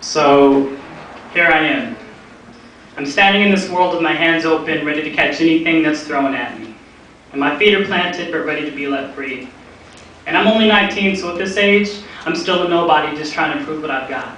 So here I am. I'm standing in this world with my hands open, ready to catch anything that's thrown at me. And my feet are planted, but ready to be let free. And I'm only 19, so at this age, I'm still a nobody, just trying to prove what I've got.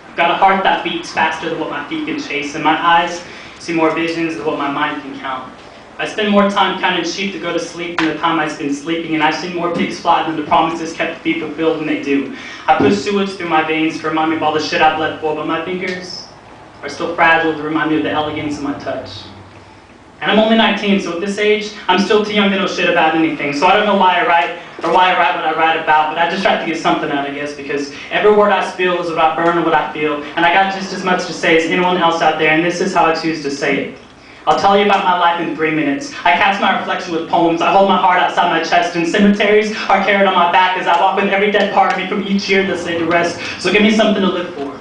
I've got a heart that beats faster than what my feet can chase, and my eyes see more visions than what my mind can count. I spend more time counting sheep to go to sleep than the time I spend sleeping, and I've seen more pigs fly than the promises kept to be fulfilled when they do. I push sewage through my veins to remind me of all the shit I've let for, but my fingers are still fragile to remind me of the elegance of my touch. And I'm only 19, so at this age, I'm still too young to know shit about anything. So I don't know why I write what I write about, but I just try to get something out, I guess, because every word I spill is what I burn and what I feel, and I got just as much to say as anyone else out there, and this is how I choose to say it. I'll tell you about my life in 3 minutes. I cast my reflection with poems. I hold my heart outside my chest, and cemeteries are carried on my back as I walk with every dead part of me from each year that's laid to rest. So give me something to live for.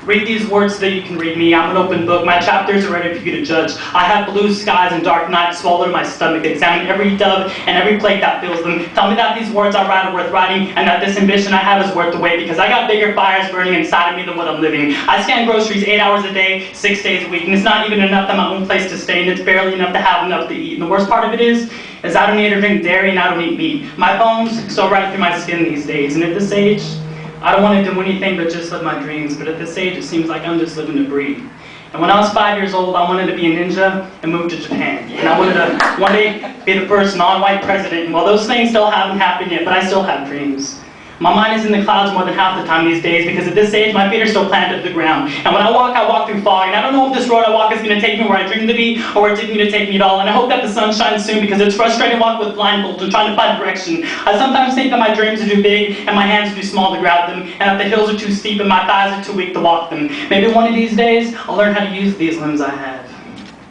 Read these words so that you can read me. I'm an open book. My chapters are ready for you to judge. I have blue skies and dark nights swallowed in my stomach. Examine every dove and every plate that fills them. Tell me that these words I write are worth writing, and that this ambition I have is worth the wait, because I got bigger fires burning inside of me than what I'm living. I scan groceries 8 hours a day, 6 days a week, and it's not even enough to my own place to stay, and it's barely enough to have enough to eat. And the worst part of it is I don't eat or drink dairy, and I don't eat meat. My bones so right through my skin these days, and at this age, I don't want to do anything but just live my dreams, but at this age it seems like I'm just living to breathe. And when I was 5 years old, I wanted to be a ninja and move to Japan. And I wanted to one day be the first non-white president. And while those things still haven't happened yet, but I still have dreams. My mind is in the clouds more than half the time these days, because at this age my feet are still planted to the ground. And when I walk through fog, and I don't know if this road I walk is going to take me where I dream to be, or where it's going to take me at all. And I hope that the sun shines soon, because it's frustrating to walk with blindfolds and trying to find direction. I sometimes think that my dreams are too big and my hands are too small to grab them, and that the hills are too steep and my thighs are too weak to walk them. Maybe one of these days I'll learn how to use these limbs I have.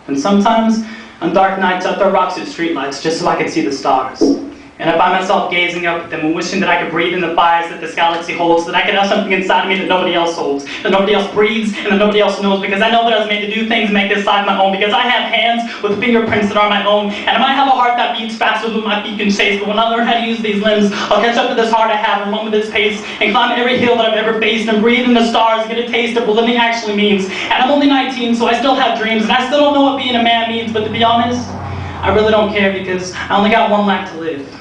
And sometimes on dark nights I throw rocks at streetlights just so I can see the stars. And I find myself gazing up at them and wishing that I could breathe in the fires that this galaxy holds, so that I could have something inside of me that nobody else holds, that nobody else breathes, and that nobody else knows, because I know that I was made to do things and make this life my own, because I have hands with fingerprints that are my own, and I might have a heart that beats faster than my feet can chase, but when I learn how to use these limbs, I'll catch up to this heart I have and run with its pace, and climb every hill that I've ever faced, and breathe in the stars and get a taste of what living actually means. And I'm only 19, so I still have dreams, and I still don't know what being a man means, but to be honest, I really don't care, because I only got one life to live.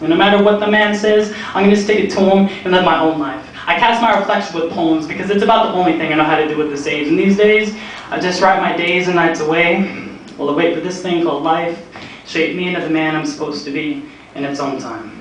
And no matter what the man says, I'm going to stick it to him and live my own life. I cast my reflection with poems, because it's about the only thing I know how to do at this age. And these days, I just write my days and nights away while I wait for this thing called life shape me into the man I'm supposed to be in its own time.